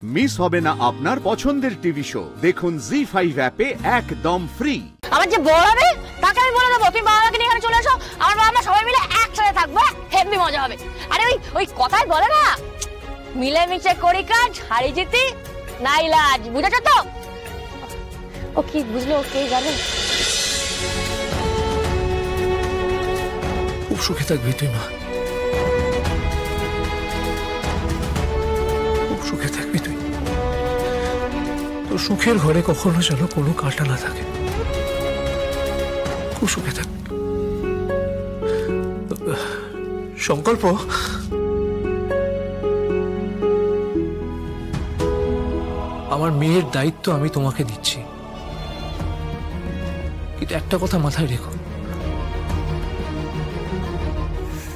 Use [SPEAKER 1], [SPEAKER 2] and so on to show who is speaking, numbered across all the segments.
[SPEAKER 1] Miss হবে না আপনার পছন্দের টিভি শো। দেখুন জি5 অ্যাপে একদম ফ্রি।
[SPEAKER 2] আমার যে বড় হবে তাকে আমি বলে দেবো তুমি বাবাকে নিয়ে এখানে চলে এসো, আমার বাবা সবাই মিলে একসাথে থাকবো, হেভি মজা হবে। আরে ওই কথাই বলে না, মিলেমিশে করি কাজ, হারি জিতি নাই লাজ, বুঝেছো তো? ও কি বুঝলো, কে জানে?
[SPEAKER 3] খুব সুখে থাকবি তুই মা, খুব সুখে থাকবি তুই। তোর সুখের ঘরে কখনো যেন কোনো কাঁটা না থাকে। খুব সুখে থাক। সংকল্প, আমার মেয়ের দায়িত্ব আমি তোমাকে দিচ্ছি, কিন্তু একটা কথা মাথায় রেখো,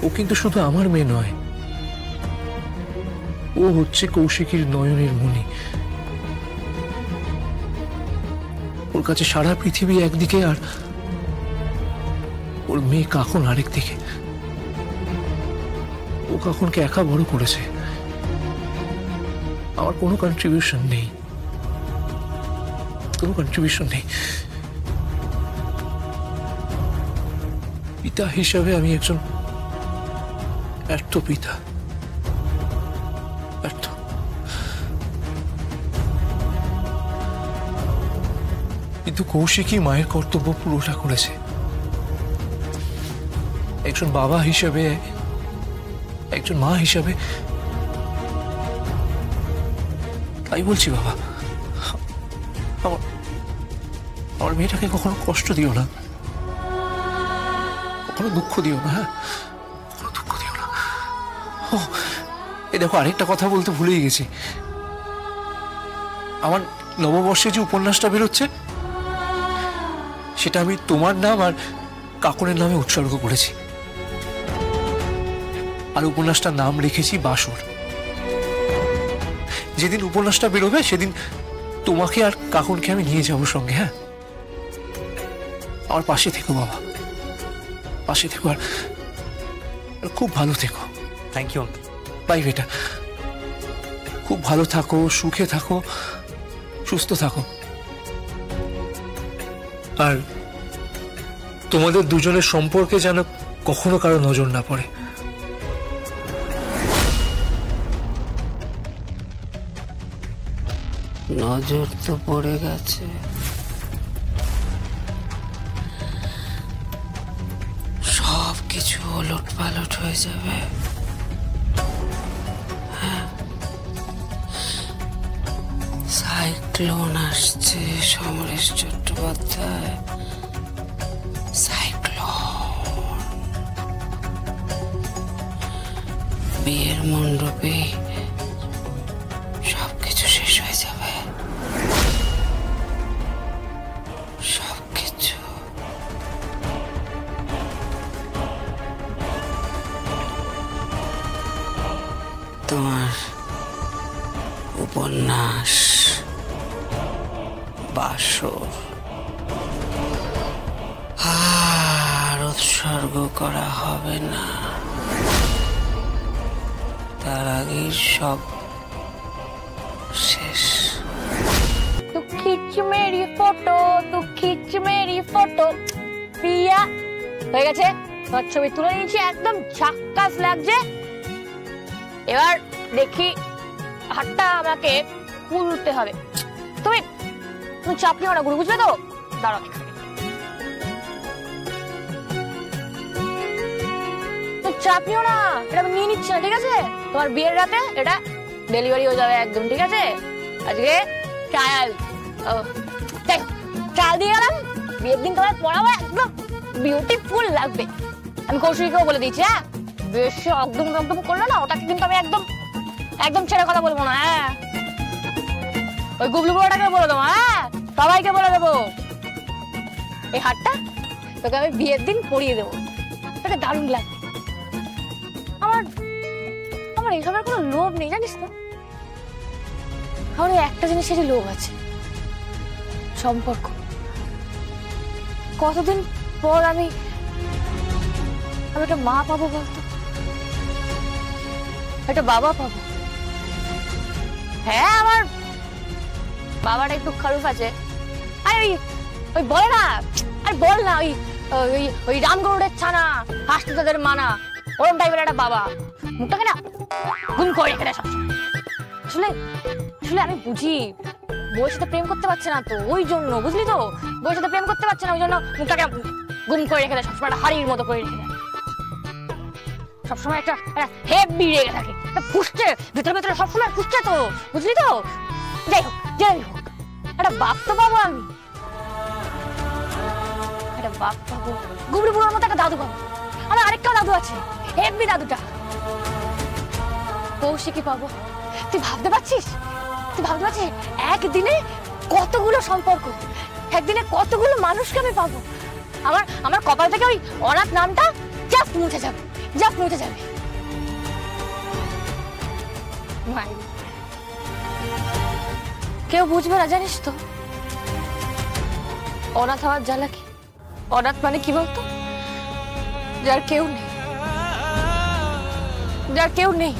[SPEAKER 3] ও কিন্তু শুধু আমার মেয়ে নয়, ও হচ্ছে কৌশিকীর নয়নের মণি। ওর কাছে সারা পৃথিবী একদিকে আর ওর মেয়ে কাকন আরেক দিকে। ও কাকনকে একা বড় করেছে, আমার কোনো কন্ট্রিবিউশন নেই, কোনো কন্ট্রিবিউশন নেই। পিতা হিসাবে আমি একজন ব্যর্থ পিতা, ব্যর্থ। কিন্তু কৌশিকী মায়ের কর্তব্য পুরোটা করেছে। একজন বাবা হিসেবে, একজন মা হিসেবে, তাই বলছি বাবা, আমার মেয়েটাকে কখনো কষ্ট দিও না, কখনো দুঃখ দিও না। হ্যাঁ, কখনো দুঃখ দিও না। ও এই দেখো, আরেকটা কথা বলতে ভুলেই গেছি। আমার নববর্ষে যে উপন্যাসটা বেরোচ্ছে, সেটা আমি তোমার নাম আর কাকনের নামে উৎসর্গ করেছি, আর উপন্যাসটার নাম রেখেছি বাসর। যেদিন উপন্যাসটা বেরোবে সেদিন তোমাকে আর কাকনকে আমি নিয়ে যাবো সঙ্গে। হ্যাঁ, আমার পাশে থেকো বাবা, পাশে থেকো, আর খুব ভালো থেকো।
[SPEAKER 4] Thank you uncle.
[SPEAKER 3] বাই বেটা, খুব ভালো থাকো, সুখে থাকো, সুস্থ থাকো। আর তোমাদের দুজনের সম্পর্কে যেন কখনো কারো নজর না পড়ে।
[SPEAKER 5] নজর তো পড়ে গেছে, সব কিছু ওলট পালট হয়ে যাবে। সাইক্লোন আসছে সমরেশ চট্টোপাধ্যায়, সাইক্লোন। বিয়ের মণ্ডপে সবকিছু শেষ হয়ে যাবে, সবকিছু। তোমার উপন্যাস বাসর আর উৎসর্গ করা হবে না, তার আগে সব শেষ।
[SPEAKER 2] तू खींच मेरी फोटो, तू खींच मेरी फोटो, প্রিয়া হয়ে গেছে। তোমার ছবি তুলে নিয়েছি, একদম ঝাক্কাস লাগছে। এবার দেখি হাতটা আমাকে তুলতে হবে। তুমি চাপ নিও না গুরু, বুঝলে তো? দাঁড়াও, চাপ নিও না, এটা আমি নিয়ে নিচ্ছি না, ঠিক আছে? তোমার বিয়ের রাতে এটা ডেলিভারি হয়ে যাবে একদম, ঠিক আছে? আজকে ট্রায়াল দিয়ে গেলাম, বিয়ের দিন তোমার পড়াবো, একদম বিউটিফুল লাগবে। আমি কৌশিককেও বলে দিচ্ছি, হ্যাঁ, বেশি একদম একদম করলে না, ওটাকে কিন্তু আমি একদম একদম ছেড়ে কথা বলবো না। হ্যাঁ, ওই গুবলু বড়টাকে বলে দেবো, হ্যাঁ, সবাইকে বলে দেবো। এই হাতটা তোকে আমি বিয়ের দিন পরিয়ে দেবো, তোকে দারুণ লাগবে। আমার এইসবের কোনো লোভ নেই, জানিস তো? আমার একটা জিনিসেরই লোভ আছে, সম্পর্ক। কতদিন পর আমি একটা মা পাবো বলতো, একটা বাবা পাবো, হ্যাঁ আমার বাবাটা একটু খারুফ আছে। আরে ওই বলে না, আরে বল না, ওই রামগরুড়ের ছানা হাসতে তাদের মানা, ওরম টাইপের একটা বাবা। মুখটাকে না গুম করে রেখে দেয় সবসময়। আসলে আসলে আমি বুঝি বউয়ের সাথে প্রেম করতে পারছে না তো, ওই জন্য, বুঝলি তো, বউয়ের সাথে প্রেম করতে পারছে না, ওই জন্য মুখটাকে গুম করে রেখে দেয় সবসময়, একটা হাড়ির মতো করে রেখে দেয় সবসময়, একটা হেভি রেগে থাকে, ফুসছে ভেতরে ভেতরে সবসময় ফুসছে তো, বুঝলি তো। যাই হোক যাই হোক, একটা বাপ তো পাবো আমি, একটা বাপ পাবো, গুবড়ি বুড়োর মতো একটা দাদু পাবো। আমার আরেকটা দাদু আছে, হেভি দাদুটা। কৌশিকী পাবো। তুই ভাবতে পারছিস, তুই ভাবতে পারছিস একদিনে কতগুলো সম্পর্ক, একদিনে কতগুলো মানুষকে আমি পাবো। আমার কপাল থেকে ওই অনাথ নামটা জাস্ট মুছে যাবে, জাস্ট মুছে যাবে। কেউ বুঝবে না জানিস তো অনাথ হওয়ার জ্বালা কি। অনাথ মানে কি বলতো, যার কেউ নেই, যার কেউ নেই।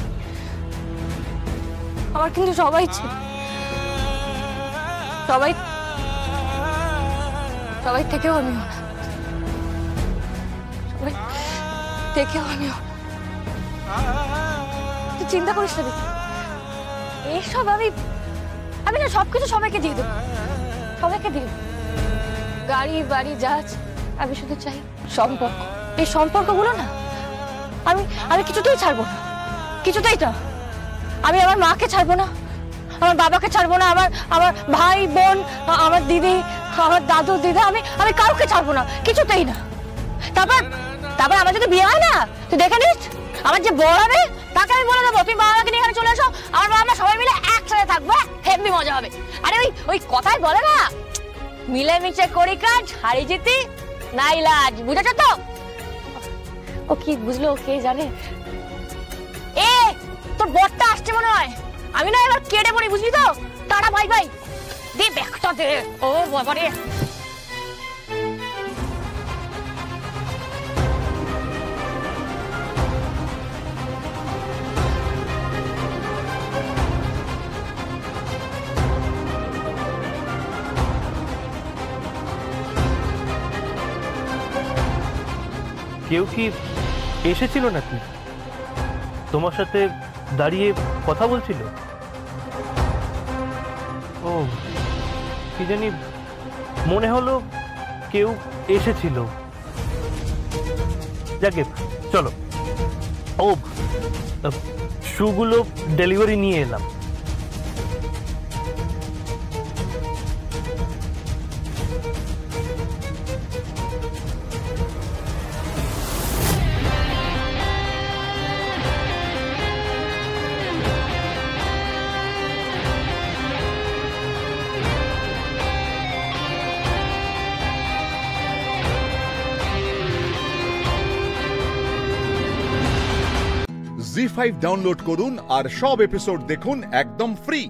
[SPEAKER 2] আমার কিন্তু সবাই ছিল, সবাই সবাই থেকেও আমি অনাথ, সবাই থেকেও আমি অনাথ। তুই চিন্তা করিস না দেখি, এইসব আমি না সবকিছু সবাইকে দিয়ে দেবো, সবাইকে দিয়ে দেবো, গাড়ি বাড়ি জাহাজ। আমি শুধু চাই সম্পর্ক। এই সম্পর্কগুলো না আমি কিছুতেই ছাড়বো না, কিছুতেই না। আমি আমার মাকে ছাড়বো না, আমার বাবাকে ছাড়বো না, আমার ভাই বোন, আমার দিদি, আমার দাদু দিদা, আমি কাউকে ছাড়বো না, কিছুতেই না। তারপর আমার যদি বিয়ে হয় না, তুই দেখে নিস, আমার যে বড় হবে তাকে আমি বলে দেবো তুমি বাবাকে নিয়ে এখানে চলে এসো, আমার বাবা মা সবাই মিলে একসাথে থাকবো, হেভি মজা হবে। আরে ওই কথাই বলে না, মিলেমিশে করি কাজ, হারি জিতি নাই লাজ, বুঝেছ তো? ও কি বুঝলো, কে জানে। এ তোর বরটা আসছে মনে হয়, আমি না এবার কেটে পড়ি, বুঝলি তো। টাটা ভাই ভাই, দে ব্যাগটা দে। ও বাবা রে,
[SPEAKER 4] কেউ কি এসেছিল নাকি তোমার সাথে দাঁড়িয়ে কথা বলছিল? ও কি জানি, মনে হলো কেউ এসেছিল। যাকে চলো, ও শুগুলো ডেলিভারি নিয়ে এলাম।
[SPEAKER 1] জি5 ডাউনলোড করুন আর সব এপিসোড দেখুন একদম ফ্রি।